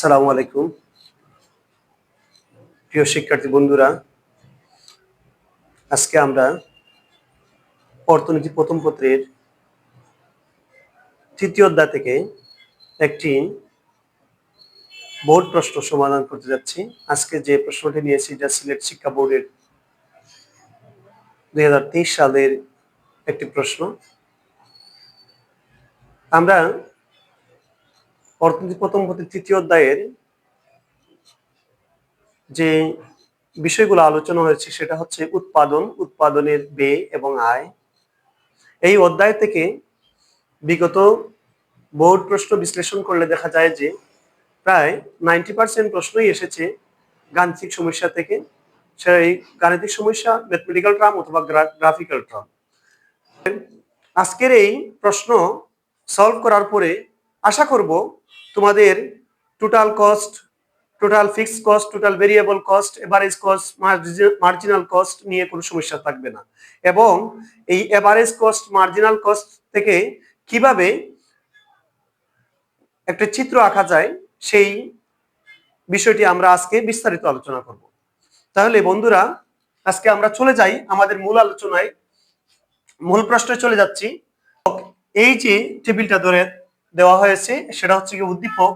আসসালামু আলাইকুম প্রিয় শিক্ষার্থী বন্ধুরা, আজকে আমরা অর্থনীতি প্রথম পত্রের তৃতীয় অধ্যায় থেকে একটি বোর্ড প্রশ্ন সমাধান করতে যাচ্ছি। আজকে যে প্রশ্নটি নিয়েছি এটা সিলেট শিক্ষা বোর্ডের 2023 সালের একটি প্রশ্ন। আমরা অর্থনীতি প্রথম পত্রের তৃতীয় অধ্যায়ের যে বিষয়গুলো আলোচনা হয়েছে সেটা হচ্ছে উৎপাদনের ব্যয় এবং আয়। এই অধ্যায় থেকে বিগত বোর্ড প্রশ্ন বিশ্লেষণ করলে দেখা যায় যে প্রায় 90% প্রশ্নই এসেছে গাণিতিক সমস্যা থেকে। সেই গাণিতিক সমস্যা ম্যাথমেটিক্যাল টার্ম অথবা গ্রাফিক্যাল টার্ম। আজকের এই প্রশ্ন সলভ করার পরে আশা করব তোমাদের total cost, total fixed cost, total variable cost, average cost, marginal cost নিয়ে কোনো সমস্যা থাকবে না। এবং এই এভারেজ কস্ট, মার্জিনাল কস্ট থেকে কিভাবে একটা চিত্র আঁকা যায় সেই বিষয়টি আমরা আজকে বিস্তারিত আলোচনা করব। তাহলে বন্ধুরা, আজকে আমরা চলে যাই আমাদের মূল আলোচনায়, মূল প্রশ্নে চলে যাচ্ছি। এই যে টেবিলটা ধরে দেওয়া হয়েছে সেটা হচ্ছে কি উদ্দীপক।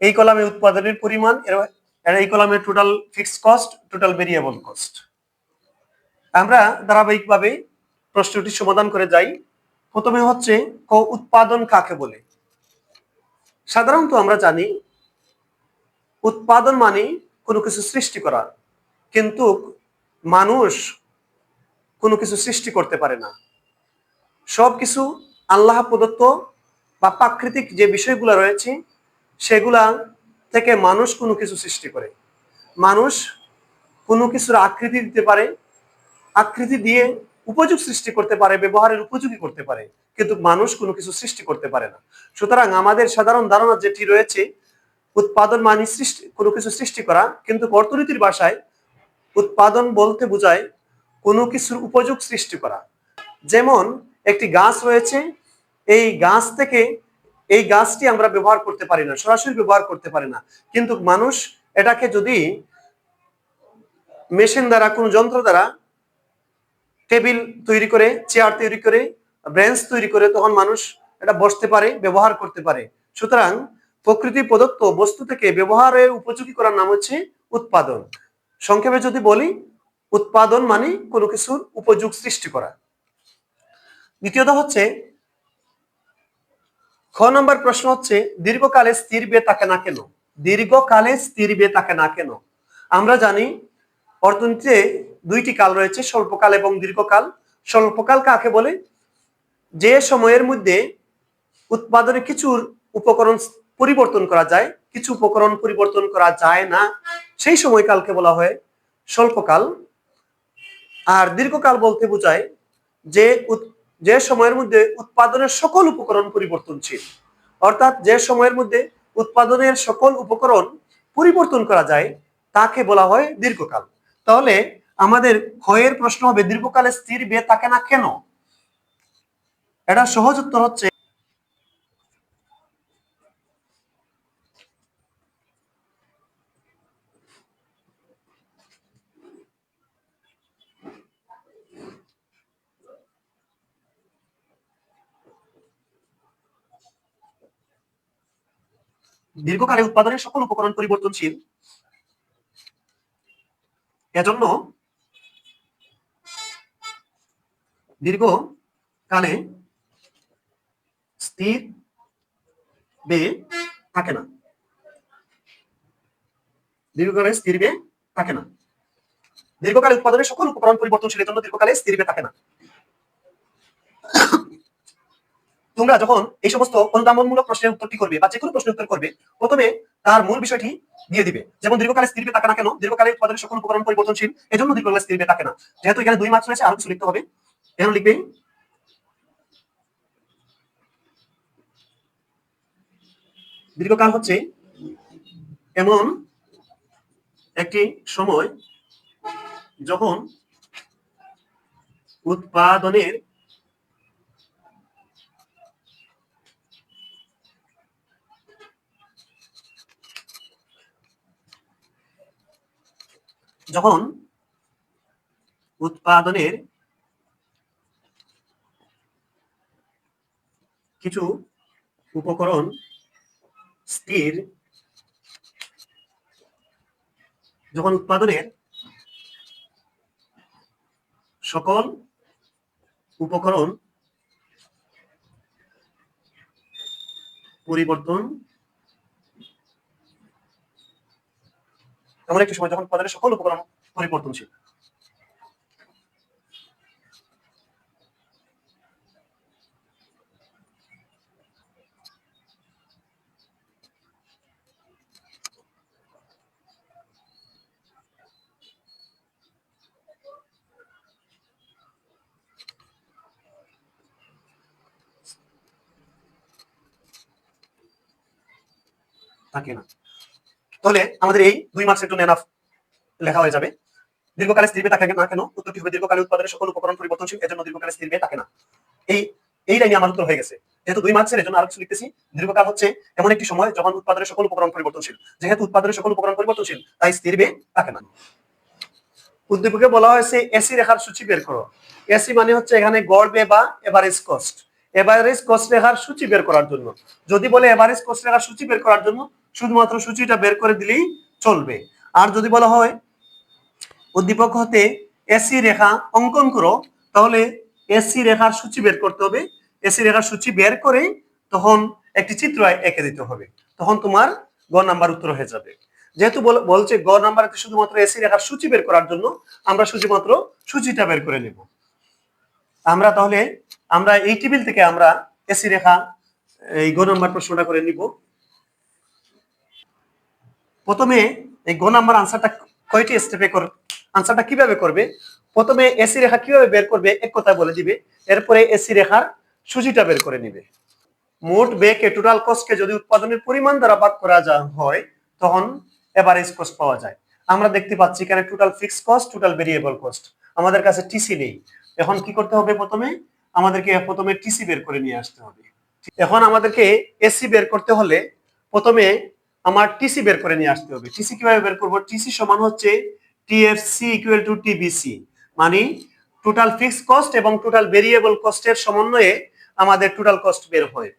এই কলামে উৎপাদনের পরিমাণ, এর এই কলামে total fixed cost, total variable cost. আমরা ধারাবাহিকভাবে প্রশ্নটি সমাধান করে যাই। প্রথমে হচ্ছে উৎপাদন কাকে বলে। সাধারণত আমরা জানি উৎপাদন মানে কোনো কিছু সৃষ্টি করা, কিন্তু মানুষ কোনো কিছু সৃষ্টি করতে পারে না। সবকিছু আল্লাহ প্রদত্ত বা প্রাকৃতিক যে বিষয়গুলো রয়েছে সেগুলা থেকে মানুষ কোনো কিছু সৃষ্টি করে। মানুষ কোনো কিছুর আকৃতি দিতে পারে, আকৃতি দিয়ে উপযোগ সৃষ্টি করতে পারে, ব্যবহারের উপযোগী করতে পারে, কিন্তু মানুষ কোনো কিছু সৃষ্টি করতে পারে না। সুতরাং আমাদের সাধারণ ধারণা যেটি রয়েছে উৎপাদন মানে সৃষ্টি, কোনো কিছু সৃষ্টি করা, কিন্তু অর্থনীতির ভাষায় উৎপাদন বলতে বোঝায় কোনো কিছুর উপযোগ সৃষ্টি করা। যেমন একটি গাছ রয়েছে, এই গাছ থেকে এই গাছটি আমরা ব্যবহার করতে পারি না, সরাসরি ব্যবহার করতে পারি না, কিন্তু মানুষ এটাকে যদি মেশিন দ্বারা, কোনো যন্ত্র দ্বারা টেবিল তৈরি করে, চেয়ার তৈরি করে, বেঞ্চ তৈরি করে, তখন মানুষ এটা বসতে পারে, ব্যবহার করতে পারে। সুতরাং প্রকৃতি প্রদত্ত বস্তু থেকে ব্যবহারের উপযোগী করার নাম হচ্ছে উৎপাদন। সংক্ষেপে যদি বলি, উৎপাদন মানে কোনো কিছুর উপযোগ সৃষ্টি করা। দ্বিতীয়ত হচ্ছে খ নম্বর প্রশ্ন হচ্ছে দীর্ঘকালে স্থির ব্যয় থাকে না কেন। দীর্ঘকালে স্থির ব্যয় থাকে না কেন? আমরা জানি অর্থনীতিতে দুইটি কাল রয়েছে, স্বল্পকাল এবং দীর্ঘকাল। স্বল্পকাল কাকে বলে? যে সময়ের মধ্যে উৎপাদনে কিছু উপকরণ পরিবর্তন করা যায়, কিছু উপকরণ পরিবর্তন করা যায় না, সেই সময়কালকে বলা হয় স্বল্পকাল। আর দীর্ঘকাল বলতে বোঝায় যে সময়ের মধ্যে উৎপাদনের সকল উপকরণ পরিবর্তনশীল, অর্থাৎ যে সময়ের মধ্যে উৎপাদনের সকল উপকরণ পরিবর্তন করা যায় তাকে বলা হয় দীর্ঘকাল। তাহলে আমাদের ক্ষয়ের প্রশ্ন হবে দীর্ঘকালে স্থির ব্যয় থাকে না কেন। এটা সহজ উত্তর হচ্ছে দীর্ঘকালে উৎপাদনের সকল উপকরণ পরিবর্তনশীল, এজন্য দীর্ঘকালে স্থির ব্যয় থাকে না। দীর্ঘকালে স্থির ব্যয় থাকে না। দীর্ঘকালে উৎপাদনের সকল উপকরণ পরিবর্তনশীল, এজন্য দীর্ঘকালে স্থির ব্যয় থাকে না। তোমরা যখন এই সমস্ত অনুধাবনমূলক প্রশ্নের উত্তরটি করবে বা যে কোনো প্রশ্নের উত্তর করবে, প্রথমে তার মূল বিষয়টি দিয়ে দিবে। যেমন দীর্ঘকালে স্থির ব্যয় থাকে না কেন, দীর্ঘকালে উৎপাদনের সকল উপকরণ পরিবর্তনশীল, এজন্য দীর্ঘকালে স্থির ব্যয় থাকে না। যেহেতু এখানে 2 মার্কস রয়েছে, আরো কিছু লিখতে হবে। এখন লিখবে দীর্ঘকাল হচ্ছে এমন একটি সময় যখন উৎপাদনের যখন উৎপাদনের কিছু উপকরণ স্থির, যখন উৎপাদনের সকল উপকরণ পরিবর্তন, এমন একটি সময় যখন উৎপাদনের সকল উপকরণ পরিবর্তনশীল, থাকে না। তাহলে আমাদের এই 2 মার্কসের জন্য এনাফ লেখা হয়ে যাবে। দীর্ঘকালে স্থির থাকে না কেন? উত্তরটি হবে দীর্ঘকালে উৎপাদনের সকল উপকরণ পরিবর্তনশীল, এজন্য দীর্ঘকালে স্থির থাকে না। এই এই লাইনে আমার উত্তর হয়ে গেছে। যেহেতু 2 মার্কসের, এজন্য আরো কিছু লিখতেছি। দীর্ঘকাল হচ্ছে এমন একটি সময় যখন উৎপাদনের সকল উপকরণ পরিবর্তনশীল। যেহেতু উৎপাদনের সকল উপকরণ পরিবর্তনশীল, তাই স্থির থাকে না। উদ্দীপকে বলা হয়েছে এসি রেখার সূচি বের করো। এসি মানে হচ্ছে এখানে গড় ব্যয় বা এভারেজ কস্ট। এভারেজ কস্ট রেখার সূচি বের করার জন্য, যদি বলে এভারেজ কস্ট রেখার সূচি বের করার জন্য, শুধুমাত্র সূচিটা বের করে দিলেই চলবে। আর যদি বলা হয় উদ্দীপক হতে এসি রেখা অঙ্কন করো, তাহলে এসি রেখার সূচি বের করতে হবে। এসি রেখার সূচি বের করে তখন একটি চিত্র এঁকে দিতে হবে, তখন তোমার গ নাম্বার উত্তর হয়ে যাবে। যেহেতু বলছে গ নাম্বারে শুধুমাত্র এসি রেখার সূচি বের করার জন্য, আমরা শুধুমাত্র সূচিটা বের করে নেব। আমরা তাহলে আমরা এই টেবিল থেকে আমরা এসি রেখা এই গ নাম্বার প্রশ্নটা করে নিব। প্রথমে এই গ নাম্বার আনসারটা কয়টি স্টেপে আনসারটা কিভাবে করবে? প্রথমে এসি রেখা কিভাবে বের করবে এক কথায় বলে দিবে, এরপরে এসি রেখার সূচিটা বের করে নিবে। মোট ব্যয়কে, টোটাল কস্টকে যদি উৎপাদনের পরিমাণ দ্বারা ভাগ করা হয়, তখন এভারেজ কস্ট পাওয়া যায়। আমরা দেখতে পাচ্ছি এখানে total fixed cost, total variable cost. আমাদের কাছে টিসি নেই। এখন কি করতে হবে? আমাদেরকে প্রথমে টিসি বের করে নিয়ে আসতে হবে। এখন আমাদেরকে এসি বের করতে হলে প্রথমে আমার টিসি বের করে নিয়ে আসতে হবে। টিসি কিভাবে বের করব? টিসি সমান হচ্ছে টিএফসি ইকুয়াল টু টিবিসি, মানে টোটাল ফিক্সড কস্ট এবং টোটাল ভেরিয়েবল কস্টের সমন্বয়ে আমাদের টোটাল কস্ট বের হয়।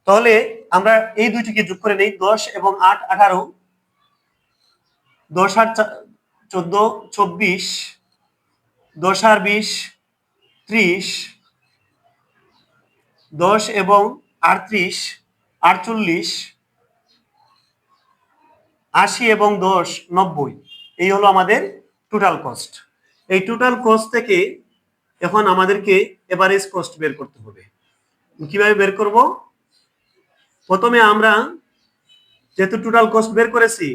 তাহলে আমরা এই দুইটিকে যোগ করে নেই, 10 এবং 8 18, 10 আর 14 24, 10 আর 20 30, 10 এবং 38 48, 80 এবং 10 90। এই হলো আমাদের টোটাল কস্ট। এই টোটাল কস্ট থেকে এখন আমাদেরকে এভারেজ কস্ট বের করতে হবে। কিভাবে বের করব? প্রথমে আমরা যেহেতু টোটাল কস্ট বের করেছি,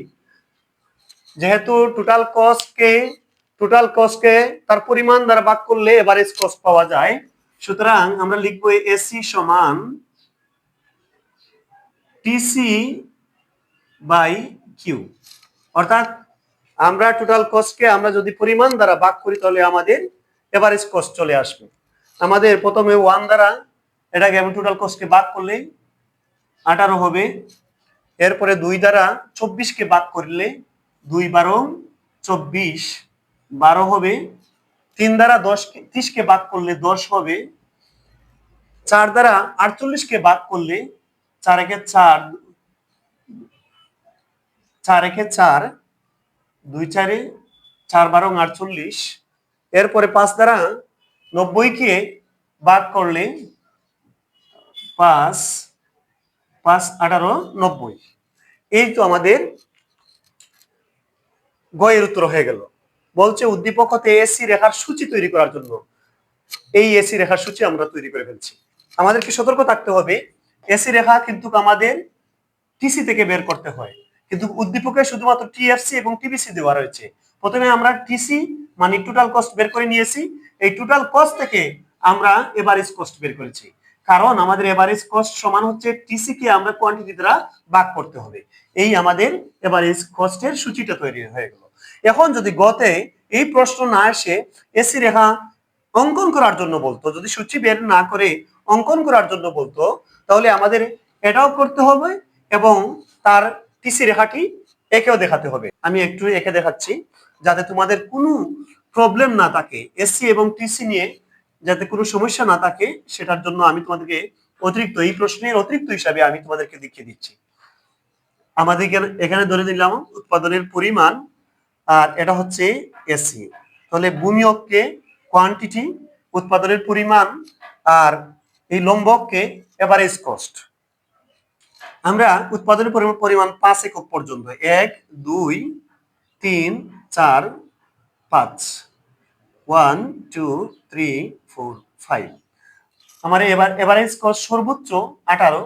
যেহেতু টোটাল কস্টকে তার পরিমাণ দ্বারা ভাগ করলে এভারেজ কস্ট পাওয়া যায়, সুতরাং আমরা লিখব এসি সমান টিসি বাই কিউ। অর্থাৎ আমরা টোটাল কস্টকে আমরা যদি পরিমাণ দ্বারা ভাগ করি, তাহলে আমাদের এভারেজ কস্ট চলে আসবে। আমাদের প্রথমে 1 দ্বারা এটাকে আমি টোটাল কস্টকে ভাগ করলে 18 হবে। এরপরে 2 দ্বারা 24 কে ভাগ করলে 2 12 24 12 হবে। 3 দ্বারা 30 কে ভাগ করলে 10 হবে। 4 দ্বারা 48 কে ভাগ করলে 4 একে 4, 4 একে 4, 2 4 4 12 48। এরপরে 5 দ্বারা 90 কে ভাগ করলে 5 5 18 90। এই তো আমাদের গয়ের উত্তর হয়ে গেল। বলছে উদ্দীপক হতে এসি রেখার সূচি তৈরি করার জন্য, এই এসি রেখার সূচি আমরা তৈরি করে ফেলছি। আমাদেরকে সতর্ক থাকতে হবে, এসি রেখা কিন্তু আমাদের টিসি থেকে বের করতে হয়, কিন্তু উদ্দীপকে শুধুমাত্র টিএফসি এবং টিবিসি দেওয়া রয়েছে। প্রথমে আমরা টিসি মানে টোটাল কস্ট বের করে নিয়েছি। এই টোটাল কস্ট থেকে আমরা এভারেজ কস্ট বের করেছি, কারণ আমাদের এভারেজ কস্ট সমান হচ্ছে টিসি কে আমরা কোয়ান্টিটি দ্বারা ভাগ করতে হবে। এই আমাদের এভারেজ কস্টের সূচিটা তৈরি হয়ে গেল। এখন যদি গতে এই প্রশ্ন না এসে এসি রেখা অঙ্কন করার জন্য বলতো, যদি সূচি বের না করে অঙ্কন করার জন্য বলতো, তাহলে আমাদের এটাও করতে হবে এবং তার টিসি রেখাটি একেও দেখাতে হবে। আমি একটু এঁকে দেখাচ্ছি। যাতে তোমাদের কোনো প্রবলেম না থাকে, এসসি এবং টিসি নিয়ে যাতে কোনো সমস্যা না থাকে, সেটার জন্য আমি তোমাদেরকে অতিরিক্ত এই প্রশ্নের অতিরিক্ত হিসাবে আমি তোমাদেরকে দেখিয়ে দিচ্ছি। আমাদের এখানে ধরে নিলাম উৎপাদনের পরিমাণ, আর এটা হচ্ছে এসি। তাহলে ভূমিয়ককে কোয়ান্টিটি, উৎপাদনের পরিমাণ, আর এই লম্বককে এভারেজ কস্ট। আমরা উৎপাদনের পরিমাণ 5 একক পর্যন্ত, 1 2 3 4 5, 1 2 3 4 5। আমার এভারেজ কস্ট সর্বোচ্চ 18,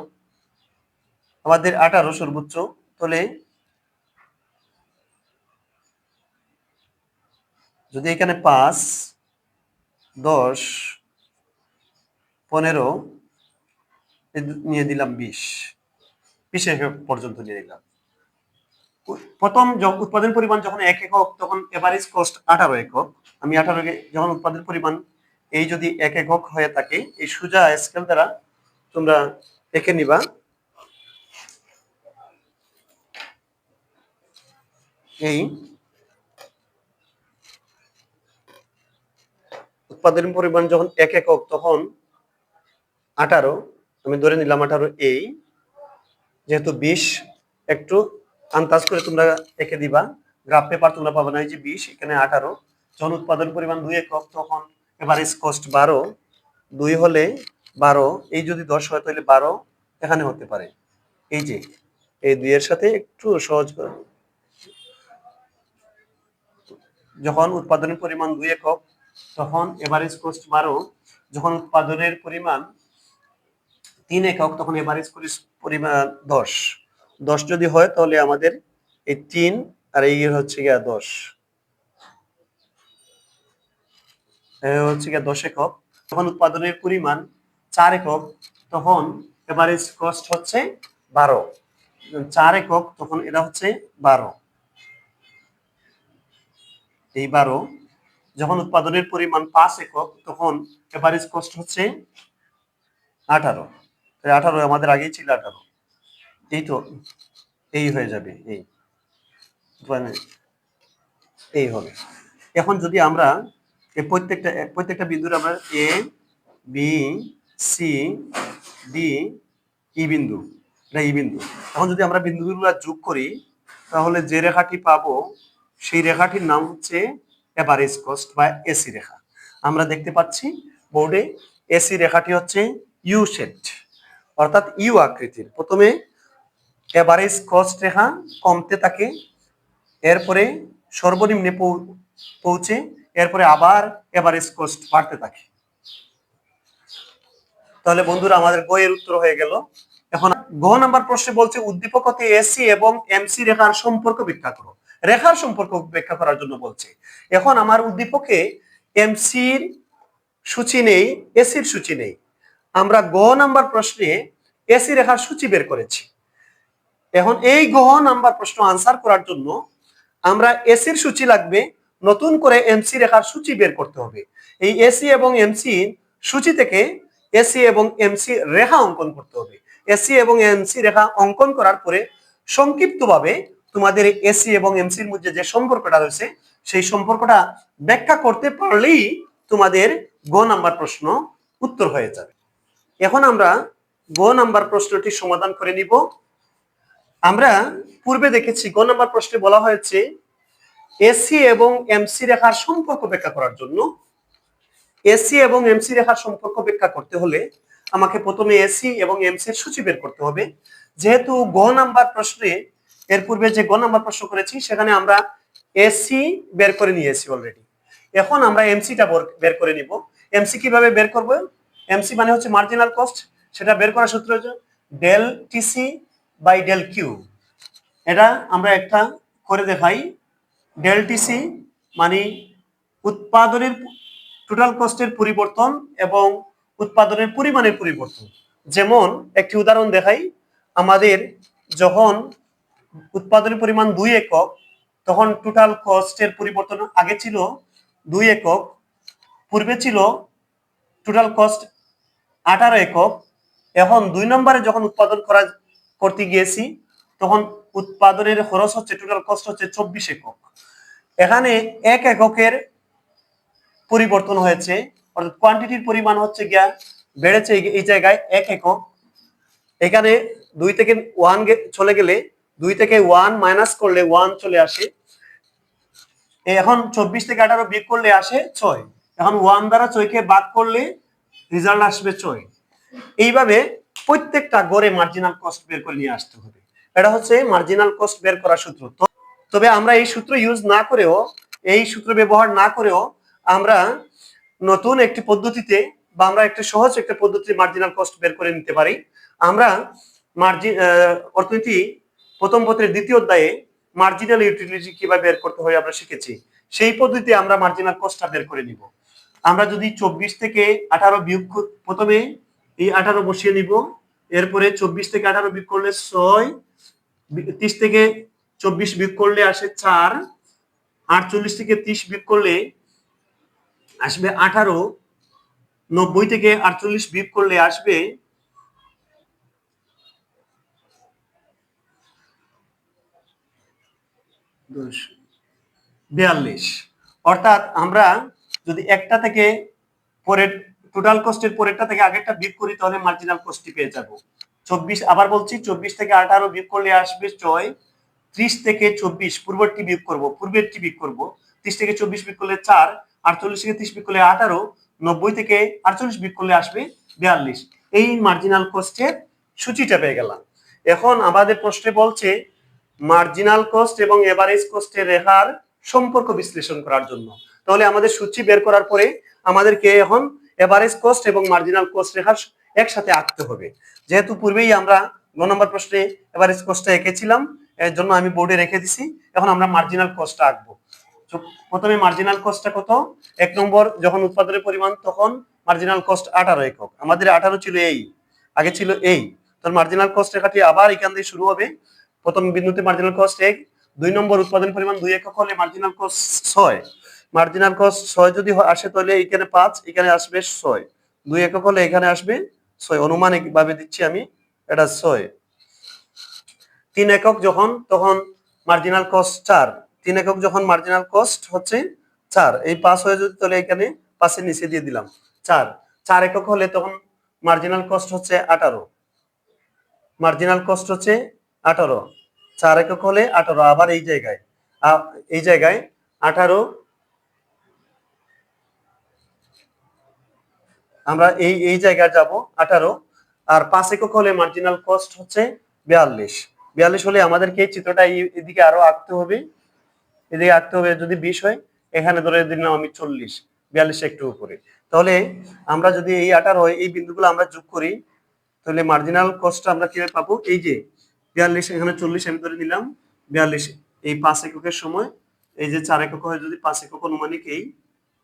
আমাদের 18 সর্বোচ্চ। তাহলে যদি এখানে 5 10 15 নিয়ে দিলাম, 20 একক পর্যন্ত নিয়ে দিলাম। প্রথম উৎপাদন পরিমাণ যখন 1 একক, তখন এভারেজ কস্ট 18 একক। আমি 18 যখন উৎপাদন পরিমাণ এই যদি 1 একক হয়ে থাকে, এই সোজা স্কেল দ্বারা তোমরা এঁকে নিবা। এই উৎপাদন পরিমাণ যখন 1 একক, তখন 18, আমি ধরে নিলাম 18। এই যেহেতু 20 একটু আন্দাজ করে তোমরা এঁকে দিবা, গ্রাফ পেপার তোমরা পাবে না। এই যে 20, এখানে 18। যখন উৎপাদন পরিমাণ 2 একক, তখন এভারেজ কস্ট 12, 2 হলে 12, এই যদি 10 হয় তাহলে 12 এখানে হতে পারে। এই যে এই 2 এর সাথে একটু সহজ করে, যখন উৎপাদনের পরিমাণ 2 একক, তখন এভারেজ কস্ট 12। যখন উৎপাদনের পরিমাণ 3 একক, তখন এভারেজ পরিমাণ 10। 10 যদি হয় তাহলে আমাদের এই 3 আর এই হচ্ছে গিয়া 10, হচ্ছে গিয়া 10 একক। যখন উৎপাদনের পরিমাণ 4 একক, তখন এভারেজ কস্ট হচ্ছে 12। 4 একক, তখন এটা হচ্ছে 12, এই 12। যখন উৎপাদনের পরিমাণ 5 একক, তখন এভারেজ কস্ট হচ্ছে 18। 18 আমাদের আগেই ছিল 18। এই তো এই হয়ে যাবে, এই হবে। এখন যদি আমরা এই প্রত্যেকটা বিন্দুর আমরা A B C D E বিন্দু, এটা ই বিন্দু। এখন যদি আমরা বিন্দুগুলো যোগ করি, তাহলে যে রেখাটি পাবো সেই রেখাটির নাম হচ্ছে এভারেজ কস্ট বা এসি রেখা। আমরা দেখতে পাচ্ছি বোর্ডে এসি রেখাটি হচ্ছে ইউ শেড, অর্থাৎ ইউ আকৃতির। প্রথমে এভারেজ কস্ট রেখা কমতে থাকে, এরপরে সর্বনিম্নে পৌঁছে, এরপরে আবার এভারেজ কস্ট বাড়তে থাকে। তাহলে বন্ধুরা, আমাদের গ এর উত্তর হয়ে গেল। এখন গ নাম্বার প্রশ্নে বলছে উদ্দীপক হতে এসি এবং এমসি রেখার সম্পর্ক ব্যাখ্যা করো। রেখার সম্পর্ক ব্যাখ্যা করার জন্য বলছে। এখন আমার উদ্দীপকে এমসির সূচি নেই, এসির সূচি নেই। আমরা গ নাম্বার প্রশ্নে এসি রেখার সূচি বের করেছি। এখন এই গ নাম্বার প্রশ্ন আনসার করার জন্য আমরা এসির সূচি লাগবে, নতুন করে এমসি রেখার সূচি বের করতে হবে। এই এসি এবং এমসি সূচি থেকে এসি এবং এমসি রেখা অঙ্কন করতে হবে। এসি এবং এমসি রেখা অঙ্কন করার পরে সংক্ষিপ্তভাবে তোমাদের এসি এবং এমসির মধ্যে যে সম্পর্কটা রয়েছে, সেই সম্পর্কটা ব্যাখ্যা করতে পারলেই তোমাদের গ নাম্বার প্রশ্ন উত্তর হয়ে যাবে। এখন আমরা গ নাম্বার প্রশ্নটি সমাধান করে নিব। আমরা পূর্বে দেখেছি গ নাম্বার প্রশ্নে বলা হয়েছে এসি এবং এমসি রেখার সম্পর্ক ব্যাখ্যা করার জন্য। এসি এবং এমসি রেখার সম্পর্ক ব্যাখ্যা করতে হলে আমাকে প্রথমে এসি এবং এমসি এর সূচি বের করতে হবে। যেহেতু গ নাম্বার প্রশ্নে এর পূর্বে যে গ নাম্বার প্রশ্ন করেছি, সেখানে আমরা এসি বের করে নিয়েছি অলরেডি। এখন আমরা এমসিটা বের করে নিব। এমসি কিভাবে বের করব? এমসি মানে হচ্ছে মার্জিনাল কস্ট। সেটা বের করার সূত্র হচ্ছে del TC by del Q. এটা আমরা একটা করে দেখাই। ডেল টিসি মানে উৎপাদনের টোটাল কস্টের পরিবর্তন এবং উৎপাদনের পরিমাণের পরিবর্তন। যেমন একটি উদাহরণ দেখাই, আমাদের যখন উৎপাদনের পরিমাণ 2 একক, তখন টোটাল কস্টের পরিবর্তন আগে ছিল 2 একক, পূর্বে ছিল টোটাল কস্ট 18 একক। এখন 2 নম্বরে যখন উৎপাদন করতে গিয়েছি, তখন উৎপাদনের খরচ হচ্ছে, টোটাল কস্ট হচ্ছে 24 একক। এখানে 1 এককের পরিবর্তন হয়েছে, অর্থাৎ কোয়ান্টিটির পরিমাণ হচ্ছে গিয়া বেড়েছে এই জায়গায় 1 একক। এখানে 2 থেকে 1 চলে গেলে 2 থেকে 1 মাইনাস করলে 1 চলে আসে। এখন 24 থেকে 18 বিয়োগ করলে আসে 6। এখন 1 দ্বারা 6 কে ভাগ করলে রেজাল্ট আসবে 6। এইভাবে প্রত্যেকটা গড়ে মার্জিনাল কস্ট বের করে নিয়ে আসতে হবে। এটা হচ্ছে মার্জিনাল কস্ট বের করার সূত্র। তবে আমরা এই সূত্র ইউজ না করেও, এই সূত্র ব্যবহার না করেও আমরা নতুন একটি পদ্ধতিতে বা আমরা একটা সহজ একটা পদ্ধতিতে মার্জিনাল কস্ট বের করে নিতে পারি। আমরা অর্থনীতি প্রথম পত্রের দ্বিতীয় অধ্যায়ে মার্জিনাল ইউটিলিটি কিভাবে বের করতে হয় আমরা শিখেছি। সেই পদ্ধতিতে আমরা মার্জিনাল কস্টটা বের করে নিব। আমরা যদি 24 থেকে 18 বিয়োগ, প্রথমে এই 18 বসিয়ে নিব, এরপরে 24 থেকে 18 বিয়োগ করলে 6, 30 থেকে 24 বিয়োগ করলে আসে 4, 48 থেকে 30 বিয়োগ করলে আসবে 18, 90 থেকে 48 বিয়োগ করলে আসবে 42। অর্থাৎ আমরা যদি একটা থেকে পরের টোটাল কস্টের পরেরটা থেকে আগেরটা বিয়োগ করি তাহলে মার্জিনাল কস্টটি পেয়ে যাব। 24, আবার বলছি 24 থেকে 18 বিয়োগ করলে আসবে 6, 30 থেকে 24 পূর্বটি বিয়োগ করব, পূর্বেরটি বিয়োগ করব, 30 থেকে 24 বিয়োগ করলে 4, 48 থেকে 30 বিয়োগ করলে 18, 90 থেকে 48 বিয়োগ করলে আসবে 42। এই মার্জিনাল কস্টের সূচিটা পেয়ে গেলাম। এখন আমাদের প্রশ্নে বলছে মার্জিনাল কস্ট এবং এভারেজ কস্টের রেখার সম্পর্ক বিশ্লেষণ করার জন্য। তাহলে আমাদের সূচি বের করার পরে আমাদেরকে এখন এভারেজ কস্ট এবং মার্জিনাল কস্ট রেখা একসাথে আঁকতে হবে। যেহেতু পূর্বেই আমরা 9 নম্বর প্রশ্নে এভারেজ কস্টটা এঁকেছিলাম, এর জন্য আমি বোর্ডে রেখে দিছি। এখন আমরা মার্জিনাল কস্টটা আঁকবো। প্রথমে মার্জিনাল কস্টটা কত? 1 নম্বর যখন উৎপাদনের পরিমাণ তখন মার্জিনাল কস্ট 18 একক। আমাদের 18 ছিল এই, আগে ছিল এই। তো মার্জিনাল কস্ট রেখাটি আবার এখান দিয়ে শুরু হবে। প্রথম বিন্দুতে মার্জিনাল কস্ট 1, 2 নম্বর উৎপাদন পরিমাণ 2 একক হলে মার্জিনাল কস্ট 6। মার্জিনাল কস্ট 6 যদি আসে তাহলে এখানে 5, এখানে আসবে 6। 2 একক হলে এখানে আসবে 6, অনুমানিক ভাবে দিচ্ছি আমি, এটা 6। 3 একক যখন, তখন মার্জিনাল কস্ট 4। 3 একক যখন মার্জিনাল কস্ট হচ্ছে 4, এই 5 হয়ে যদি তাহলে এখানে 5 এর নিচে দিয়ে দিলাম 4। 4 একক হলে তখন মার্জিনাল কস্ট হচ্ছে 18। মার্জিনাল কস্ট হচ্ছে 18, 4 একক হলে 18। আবার এই জায়গায় 18, আমরা এই জায়গায় যাব 18, আর 5 একক হলে মার্জিনাল কস্ট হচ্ছে 42। 42 হলে আমাদেরকে এই চিত্রটা এদিকে আরো আঁকতে হবে, এদিকে আঁকতে হবে। যদি 20 হয়, এখানে ধরে দিলাম আমি 40, 42 একটু উপরে। তাহলে আমরা যদি এই 18 হয়, এই বিন্দুগুলো আমরা যোগ করি, তাহলে মার্জিনাল কস্টটা আমরা কিভাবে পাবো? এই যে 42, এখানে 40 আমি ধরে নিলাম, 42 এই 5 এককের সময়, এই যে 4 একক হয় যদি 5 একক অনুমানিক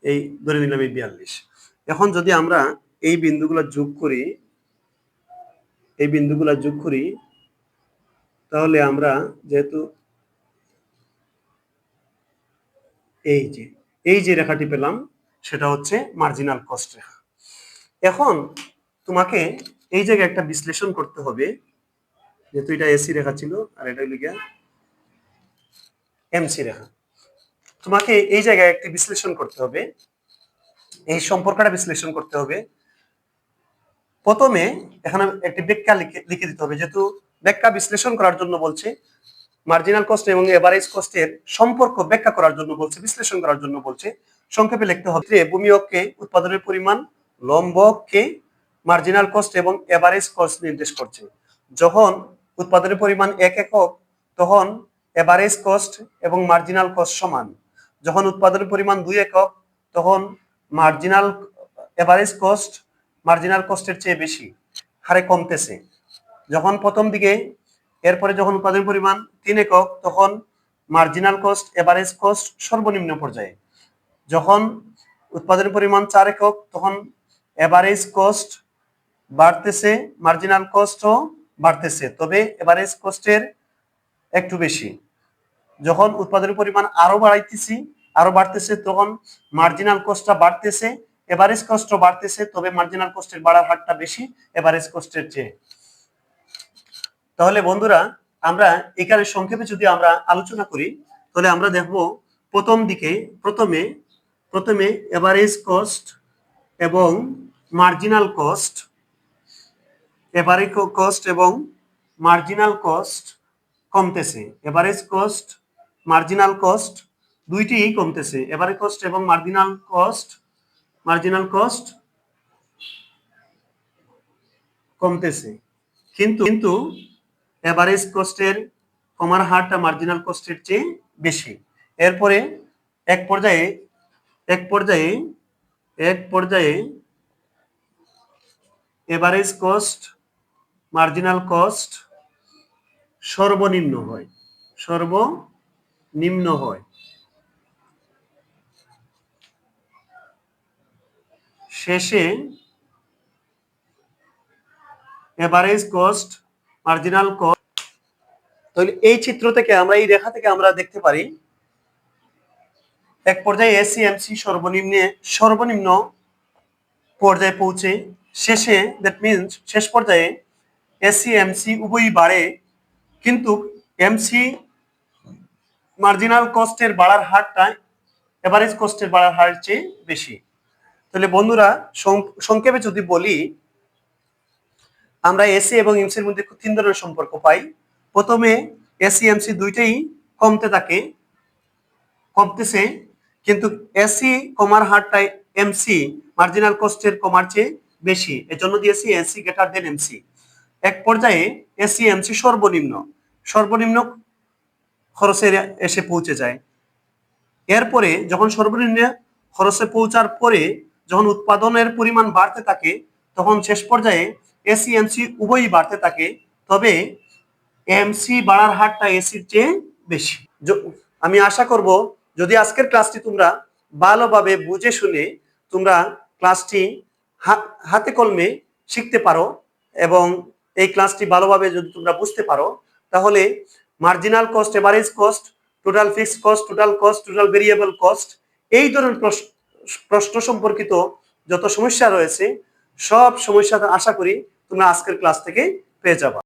এই ধরে নিলাম এই 42। এখন যদি আমরা এই বিন্দুগুলো যোগ করি, তাহলে আমরা যেহেতু এই যে রেখাটি পেলাম সেটা হচ্ছে মার্জিনাল কস্ট রেখা। এখন তোমাকে এই জায়গায় একটা বিশ্লেষণ করতে হবে, যেহেতু এটা এসি রেখা ছিল আর এটা হলো গিয়া এমসি রেখা। তোমাকে এই জায়গায় একটি বিশ্লেষণ করতে হবে, এই সম্পর্কটা বিশ্লেষণ করতে হবে। প্রথমে এখানে একটি ব্যাখ্যা লিখে দিতে হবে, যেহেতু ব্যাখ্যা বিশ্লেষণ করার জন্য বলছে, মার্জিনাল কস্ট এবং এভারেজ কস্টের সম্পর্ক ব্যাখ্যা করার জন্য বলছে, বিশ্লেষণ করার জন্য বলছে। সংক্ষেপে লিখতে হবে ভূমি অক্ষে উৎপাদনের পরিমাণ, লম্ব অক্ষে মার্জিনাল কস্ট এবং এভারেজ কস্ট নির্দেশ করছে। যখন উৎপাদনের পরিমাণ 1 একক তখন এভারেজ কস্ট এবং মার্জিনাল কস্ট সমান। যখন উৎপাদনের পরিমাণ 2 একক তখন এভারেজ কস্ট মার্জিনাল কস্টের চেয়ে বেশি হারে কমতেছে। যখন প্রথম দিকে, এরপরে যখন উৎপাদন পরিমাণ 3 একক তখন মার্জিনাল কস্ট এভারেজ কস্ট সর্বনিম্ন পর্যায়ে। যখন উৎপাদন পরিমাণ 4 একক তখন এভারেজ কস্ট বাড়তেছে, মার্জিনাল কস্টও বাড়তেছে, তবে এভারেজ কস্টের একটু বেশি। যখন উৎপাদনের পরিমাণ আরো বাড়তেছে তখন মার্জিনাল কস্টটা বাড়তেছে, এভারেজ কস্টও বাড়তেছে, তবে মার্জিনাল কস্টের বাড়ার হারটা বেশি এভারেজ কস্টের চেয়ে। তাহলে বন্ধুরা, আমরা এখানে সংক্ষেপে যদি আমরা আলোচনা করি তাহলে আমরা দেখব প্রথমে এভারেজ কস্ট এবং মার্জিনাল কস্ট, এভারেজ কস্ট এবং মার্জিনাল কস্ট কমতেছে। এভারেজ কস্ট, মার্জিনাল কস্ট দুইটিই কমতেছে। এভারেজ কস্ট এবং মার্জিনাল কস্ট কমতেছে, কিন্তু এভারেজ কস্টের কমার হারটা মার্জিনাল কস্টের চেয়ে বেশি। এরপরে এক পর্যায়ে এভারেজ কস্ট, মার্জিনাল কস্ট সর্বনিম্ন হয়। শেষে এভারেজ কস্ট, মার্জিনাল কস্ট। তাহলে এই চিত্র থেকে আমরা, এই রেখা থেকে আমরা দেখতে পারি এক পর্যায়ে এসিএমসি সর্বনিম্ন পর্যায়ে পৌঁছে, শেষে দ্যাট মিনস শেষ পর্যায়ে এসিএমসি উভয়ই বাড়ে, কিন্তু এমসি মার্জিনাল কস্টের বাড়ার হারটা এভারেজ কস্টের বাড়ার হারের চেয়ে বেশি। তাহলে বন্ধুরা সংক্ষেপে যদি বলি, আমরা এসি এবং এমসির মধ্যে 3 ধরনের সম্পর্ক পাই। প্রথমে এসি এমসি দুইটাই কমতেছে, কিন্তু এসি কমার হারটাই এমসি মার্জিনাল কস্টের কমার চেয়ে বেশি, এজন্য দিয়েছি এসি গ্রেটার দেন এমসি। এক পর্যায়ে এসি এমসি সর্বনিম্ন খরচে এসে পৌঁছে যায়। এরপরে যখন সর্বনিম্ন খরচে পৌঁছার পরে যখন উৎপাদনের পরিমাণ বাড়তে থাকে, তখন শেষ পর্যায়ে এসি এমসি উভয়ই বাড়তে থাকে, তবে এমসি বাড়ার হারটা এসির চেয়ে বেশি। আমি আশা করব যদি আজকের ক্লাসটি তোমরা ভালোভাবে বুঝে শুনে তোমরা ক্লাসটি হাতে কলমে শিখতে পারো, এবং এই ক্লাসটি ভালোভাবে যদি তোমরা বুঝতে পারো, তাহলে marginal cost, average cost, total fixed cost, total cost, total variable cost, এই ধরনের প্রশ্ন সম্পর্কিত যত সমস্যা রয়েছে সব সমস্যা আশা করি তোমরা আজকের ক্লাস থেকে পেয়ে যাবে।